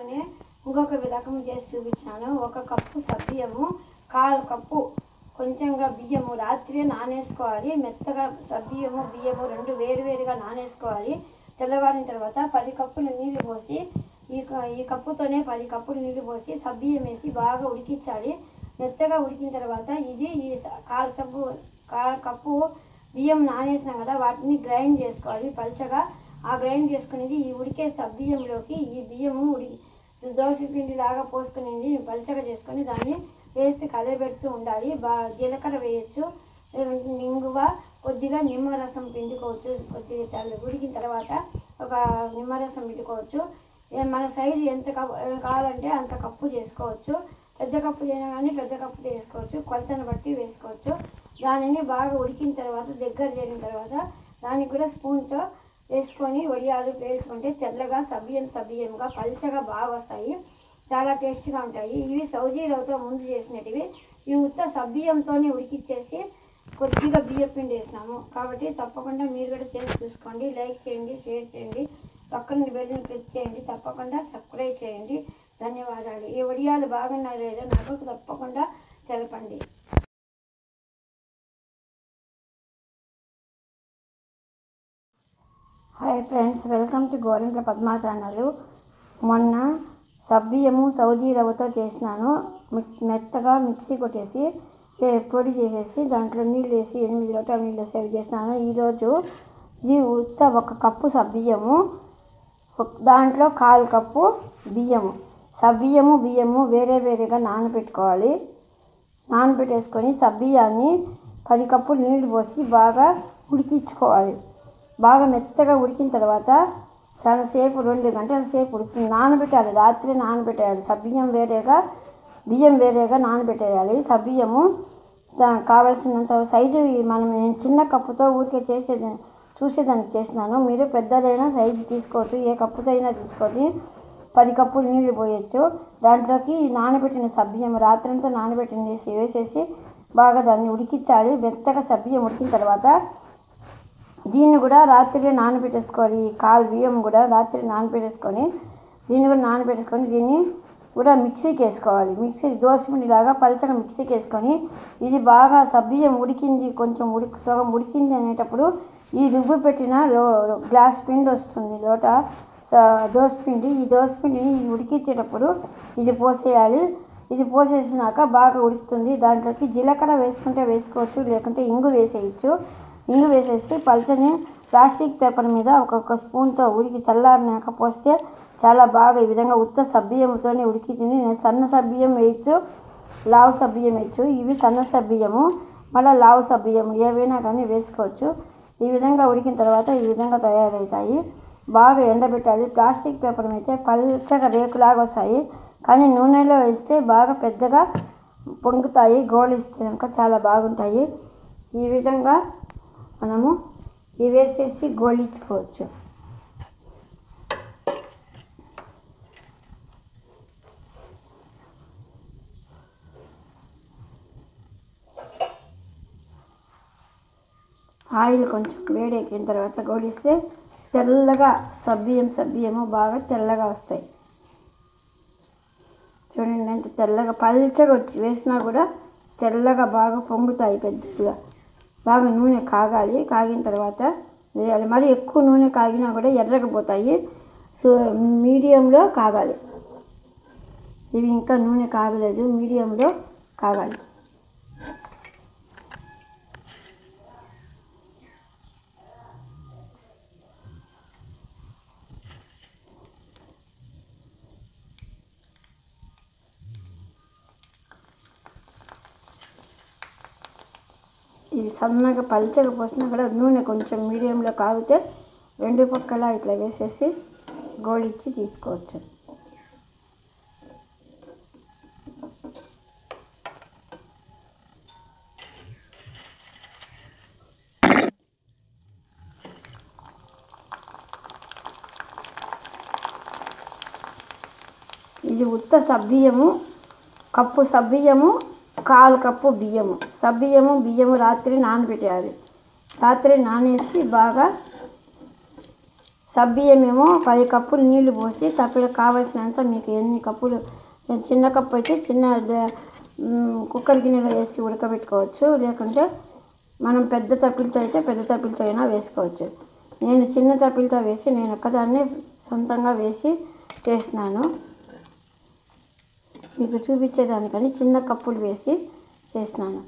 విధంగానే ఇంకొక రకం చేసి చూపించాను. 1 కప్పు సబ్బియ్యము, 1/4 కప్పు కొంచెంగా బియ్యము రాత్రి నానేసుకోవాలి. మెత్తగా సబ్బియ్యము బియ్యము రెండు వేరువేరుగా నానేసుకోవాలి. తెల్లవారిన తర్వాత 10 కప్పులు నీళ్లు పోసి ఈ కప్పుతోనే 10 కప్పులు నీళ్లు పోసి సబ్బియ్యం వేసి బాగా ఉడికించాలి. మెత్తగా ఉడికిన తర్వాత ఈ 1/4 కప్పు బియ్యం నానేసినాం కదా, వాటిని గ్రైండ్ చేసుకోవాలి పల్చగా. ఆ గ్రైండ్ చేసుకునేది ఈ ఉడికే సబ్బియ్యంలోకి ఈ బియ్యము దోశ పిండి లాగా పోసుకునేది పల్చగా చేసుకొని దాన్ని వేసి కలబెడుతూ ఉండాలి. జీలకర్ర వేయచ్చు, ఇంగువ, కొద్దిగా నిమ్మరసం పిండుకోవచ్చు. కొద్దిగా ఉడికిన తర్వాత ఒక నిమ్మరసం పిండుకోవచ్చు. మన సైజు ఎంత కావాలంటే అంత కప్పు చేసుకోవచ్చు. పెద్ద కప్పు అయినా కానీ పెద్ద కప్పు వేసుకోవచ్చు, కొలతను బట్టి వేసుకోవచ్చు. దానిని బాగా ఉడికిన తర్వాత దగ్గర చేరిన తర్వాత దానికి కూడా స్పూన్తో వేసుకొని వడియాలు వేసుకుంటే తెల్లగా సబ్బియ్యంగా పల్చగా బాగా వస్తాయి. చాలా టేస్ట్గా ఉంటాయి. ఇవి సౌజీ రవ్వతో ముందు చేసినవి. ఇవి ఉత్త సబ్బియ్యంతోనే ఉడికిచ్చేసి కొద్దిగా బియ్యం పిండి వేసినాము కాబట్టి తప్పకుండా మీరు కూడా చేసి చూసుకోండి. లైక్ చేయండి, షేర్ చేయండి, పక్కన బెల్ని క్లిక్ చేయండి, తప్పకుండా సబ్స్క్రైబ్ చేయండి. ధన్యవాదాలు. ఈ వడియాలు బాగున్నాయో లేదో నాకు తప్పకుండా తెలపండి. Hi friends, welcome to Gorantla Padma channel. మొన్న సబ్బియ్యము సౌజీ రవ్వతో చేసినాను. మెత్తగా మిక్సీ కొట్టేసి పొడి చేసేసి దాంట్లో నీళ్ళు వేసి 8 లోటాల నీళ్ళు సేవ్ చేసినాను. ఈరోజు ఇది ఉత్త 1 కప్పు సబ్బియ్యము, దాంట్లో 1/4 కప్పు బియ్యము. బియ్యము వేరేగా నానబెట్టుకోవాలి. నానబెట్టేసుకొని సబ్బియ్యాన్ని 10 కప్పులు నీళ్లు పోసి బాగా ఉడికించుకోవాలి. బాగా మెత్తగా ఉడికిన తర్వాత చాలాసేపు 2 గంటల సేపు నానబెట్టాలి. రాత్రి నానబెట్టేయాలి. బియ్యం వేరేగా నానబెట్టేయాలి. సబ్బియ్యము కావాల్సినంత సైజు మనం చిన్న కప్పుతో ఊరికే చూసేదానికి చేసినాను. మీరు పెద్దదైనా సైజు తీసుకోవచ్చు, ఏ కప్పుతో అయినా తీసుకొని 10 కప్పులు నీళ్లు పోయచ్చు. దాంట్లోకి నానబెట్టిన సబ్బియ్యం రాత్రంతా నానబెట్టిన వేసేసి బాగా దాన్ని ఉడికించాలి. మెత్తగా సబ్బియ్యం ఉడికిన తర్వాత దీన్ని కూడా రాత్రి నానబెట్టేసుకోవాలి. 1/4 బియ్యం కూడా రాత్రి నానబెట్టేసుకొని దీన్ని కూడా మిక్సీకి వేసుకోవాలి. దోశ పిండిలాగా పలచగా మిక్సీకి వేసుకొని ఇది బాగా సబ్బియ్యం ఉడికింది, కొంచెం సగం ఉడికింది అనేటప్పుడు ఈ రుబ్బు పెట్టిన గ్లాస్ పిండి వస్తుంది, లోట దోశ పిండి. ఈ దోశ పిండిని ఉడికించేటప్పుడు ఇది పోసేయాలి. ఇది పోసేసినాక బాగా ఉడుకుతుంది. దాంట్లోకి జీలకర్ర వేసుకుంటే వేసుకోవచ్చు, లేకుంటే ఇంగు వేసేయచ్చు. ఇంగు వేసేసి పల్చని ప్లాస్టిక్ పేపర్ మీద ఒక్కొక్క స్పూన్తో ఉడికి చల్లారినాక పోస్తే చాలా బాగా ఈ విధంగా ఉత్త సబ్బియ్యంతోనే ఉడికింది. నేను సన్న సబ్బియ్యం వేయచ్చు, లావు సబ్బియ్యం వేయచ్చు. ఇవి సన్న సబ్బియ్యము, మళ్ళీ లావు సబ్బియ్యం ఏవైనా కానీ వేసుకోవచ్చు. ఈ విధంగా ఉడికిన తర్వాత ఈ విధంగా తయారవుతాయి. బాగా ఎండబెట్టాలి. ప్లాస్టిక్ పేపర్ అయితే పల్చగా రేకులాగా వస్తాయి, కానీ నూనెలో వేస్తే బాగా పెద్దగా పొంగుతాయి. గోలిస్తే కనుక చాలా బాగుంటాయి. ఈ విధంగా మనము ఇవి వేసేసి గోలించుకోవచ్చు. ఆయిల్ కొంచెం వేడెక్కిన తర్వాత గోలిస్తే తెల్లగా సబ్బియ్యము బాగా తెల్లగా వస్తాయి. చూడండి ఎంత తెల్లగా పల్చగా వచ్చి వేసినా కూడా తెల్లగా బాగా పొంగుతాయి. పెద్దగా బాగా నూనె కాగాలి. కాగిన తర్వాత వేయాలి. మరి ఎక్కువ నూనె కాగినా కూడా ఎర్రకపోతాయి. సో మీడియంలో కాగాలి. ఇవి ఇంకా నూనె కాగలేదు, మీడియంలో కాగాలి. ఇవి సన్నగా పల్చగా పోసినా కూడా నూనె కొంచెం మీడియంలో కాగితే 2 పక్కల ఇట్లా వేసేసి గోలిచ్చి తీసుకోవచ్చు. ఇది ఉత్త సబ్బియ్యము, కప్పు సబ్బియ్యము, 1/4 కప్పు బియ్యము. బియ్యము రాత్రి నానబెట్టేయాలి. రాత్రి నానేసి బాగా సబ్బియ్యమేమో 10 కప్పులు నీళ్లు పోసి సబ్బియ్యకు కావాల్సినంత మీకు ఎన్ని కప్పులు, చిన్న కప్పు అయితే చిన్న కుక్కర్ గిన్నెలో వేసి ఉడకబెట్టుకోవచ్చు, లేకుంటే మనం పెద్ద తప్పిలతో అయితే పెద్ద తప్పిలతో అయినా వేసుకోవచ్చు. నేను చిన్న తప్పిలతో వేసి నేను ఒక్కదాన్నే సొంతంగా వేసి చేసినాను. మీకు చూపించేదానికని చిన్న కప్పులు వేసి చేసినాను.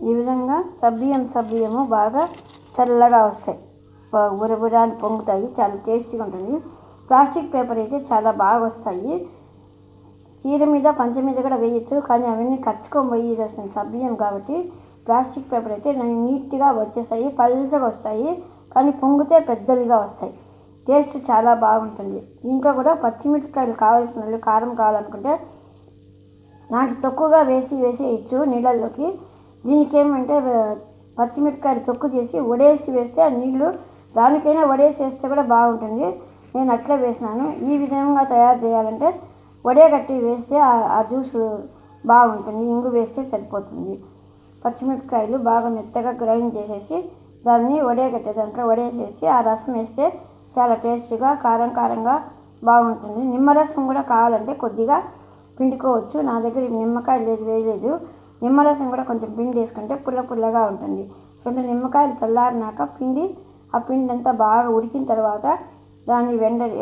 ఈ విధంగా సబ్బియ్యము బాగా చల్లగా వస్తాయి, బురబురాన్ని పొంగుతాయి, చాలా టేస్టీగా ఉంటుంది. ప్లాస్టిక్ పేపర్ అయితే చాలా బాగా వస్తాయి. చీర మీద పంచ మీద కూడా వేయచ్చు, కానీ అవన్నీ కచ్చుకొని వస్తుంది సబ్బియ్యం కాబట్టి ప్లాస్టిక్ పేపర్ అయితే నీట్గా వచ్చేస్తాయి, పల్చగా వస్తాయి, కానీ పొంగితే పెద్దవిగా వస్తాయి. టేస్ట్ చాలా బాగుంటుంది. దీంట్లో కూడా పచ్చిమిరపకాయలు కావాల్సిన కారం కావాలనుకుంటే నాకు తక్కువగా వేసేయచ్చు నీళ్ళల్లోకి. దీనికి ఏమంటే పచ్చిమిరపకాయలు తొక్కు చేసి వడేసి వేస్తే ఆ నీళ్లు దానికైనా వడేసి వేస్తే కూడా బాగుంటుంది. నేను అట్లా వేసినాను. ఈ విధంగా తయారు చేయాలంటే వడేగట్టి వేస్తే ఆ జ్యూస్ బాగుంటుంది, ఇంగు వేస్తే సరిపోతుంది. పచ్చిమిరపకాయలు బాగా మెత్తగా గ్రైండ్ చేసేసి దాన్ని వడేగట్టే దాంట్లో వడేసేసి ఆ రసం వేస్తే చాలా టేస్టీగా కారంగా బాగుంటుంది. నిమ్మరసం కూడా కావాలంటే కొద్దిగా పిండుకోవచ్చు. నా దగ్గర నిమ్మకాయలు వేయలేదు. నిమ్మరసం కూడా కొంచెం పిండి వేసుకుంటే పుల్లగా ఉంటుంది. 2 నిమ్మకాయలు చల్లారినాక ఆ పిండి అంతా బాగా ఉడికిన తర్వాత దాన్ని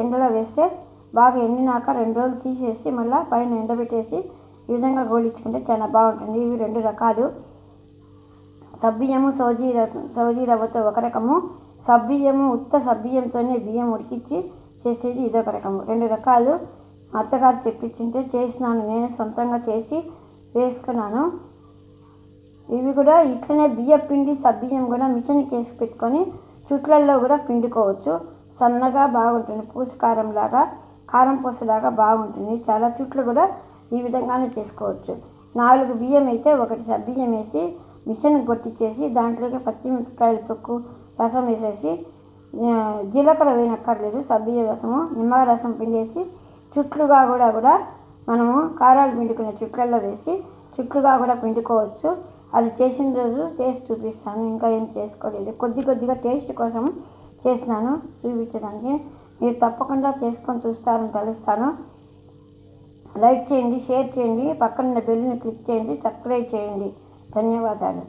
ఎండలో వేస్తే బాగా ఎండినాక 2 రోజులు తీసేసి మళ్ళీ పైన ఎండబెట్టేసి ఈ విధంగా గోలించుకుంటే చాలా బాగుంటుంది. ఇవి 2 రకాలు. సబ్బియ్యము సౌజీ రవ్వతో ఒక రకము, సబ్బియ్యము ఉత్త సబ్బియ్యంతోనే బియ్యం ఉడికించి చేసేది ఇదొక రకము. 2 రకాలు అత్తగారు చెప్పించుంటే చేసినాను, నేను సొంతంగా చేసి వేసుకున్నాను. ఇవి కూడా ఇట్లనే బియ్యం పిండి సబ్బియ్యం కూడా మిషన్కి వేసి పెట్టుకొని చుట్లల్లో కూడా పిండుకోవచ్చు. సన్నగా బాగుంటుంది, పూసకారంలాగా కారం పూసలాగా బాగుంటుంది. చాలా చుట్లు కూడా ఈ విధంగానే చేసుకోవచ్చు. 4 బియ్యం అయితే 1 సబ్బియ్యం వేసి మిషన్కి కొట్టించేసి దాంట్లోకి పచ్చిమిరపకాయలు తొక్కు రసం వేసేసి జీలకర్ర వేయనక్కర్లేదు, సబ్బియ్య రసము నిమ్మరసం పిండేసి చుట్లుగా కూడా మనము కారాలు పిండుకునే చుట్లల్లో వేసి చుట్లుగా కూడా పిండుకోవచ్చు. అది చేసిన రోజు టేస్ట్ చూపిస్తాను. ఇంకా ఏం చేసుకోలేదు, కొద్దిగా టేస్ట్ కోసం చేసినాను చూపించడానికి. మీరు తప్పకుండా చేసుకొని చూస్తారని తెలుస్తాను. లైక్ చేయండి, షేర్ చేయండి, పక్కన బెల్ని క్లిక్ చేయండి, సబ్స్క్రైబ్ చేయండి. ధన్యవాదాలు.